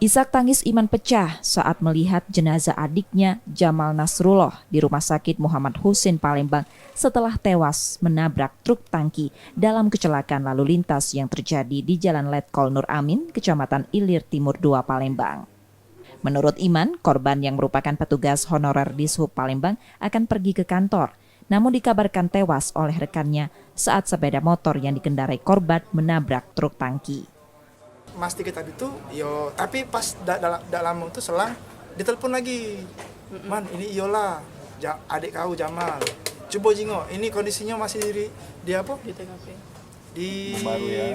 Isak tangis Iman pecah saat melihat jenazah adiknya Jamal Nasrullah di Rumah Sakit Muhammad Husin Palembang setelah tewas menabrak truk tangki dalam kecelakaan lalu lintas yang terjadi di Jalan Letkol Nur Amin, Kecamatan Ilir Timur 2 Palembang. Menurut Iman, korban yang merupakan petugas honorer di Dishub Palembang akan pergi ke kantor, namun dikabarkan tewas oleh rekannya saat sepeda motor yang dikendarai korban menabrak truk tangki. Mas tiket tadi tuh, tapi pas dalam itu selang ditelepon lagi, man ini Iola, adik kau Jamal, coba jingok, ini kondisinya masih di apa? Di TKP. Di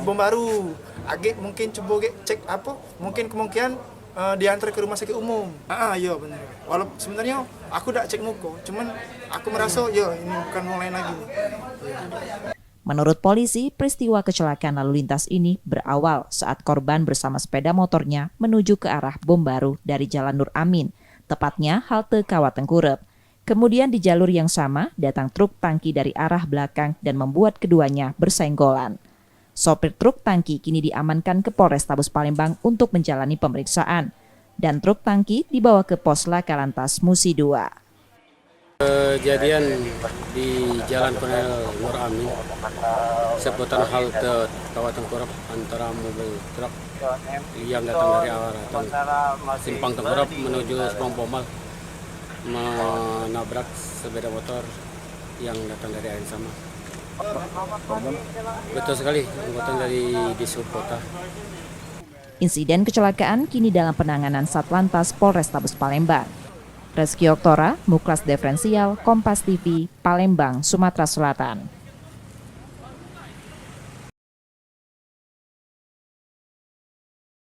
Bom Baru. Agak mungkin coba cek apa? Mungkin kemungkinan diantar ke rumah sakit umum. Iya benar. Walaupun sebenarnya aku udah cek muka, cuman aku merasa ini bukan mulai lagi. Ya. Menurut polisi, peristiwa kecelakaan lalu lintas ini berawal saat korban bersama sepeda motornya menuju ke arah Bom Baru dari Jalan Nur Amin, tepatnya halte Kawat Tengkurep. Kemudian di jalur yang sama datang truk tangki dari arah belakang dan membuat keduanya bersenggolan. Sopir truk tangki kini diamankan ke Polrestabes Palembang untuk menjalani pemeriksaan, dan truk tangki dibawa ke Pos Laka Lantas Musi 2. Kejadian di Jalan Kolonel Nur Amin seputar halte Kawat Tengkurep antara mobil truk yang datang dari arah Simpang Tengkurep menuju Sepong Pomal menabrak sepeda motor yang datang dari arah yang sama. Betul sekali, anggota dari Dishub Kota. Insiden kecelakaan kini dalam penanganan Satlantas Polrestabes Palembang. Reski Oktora, Muklas Diferensial, Kompas TV, Palembang, Sumatera Selatan.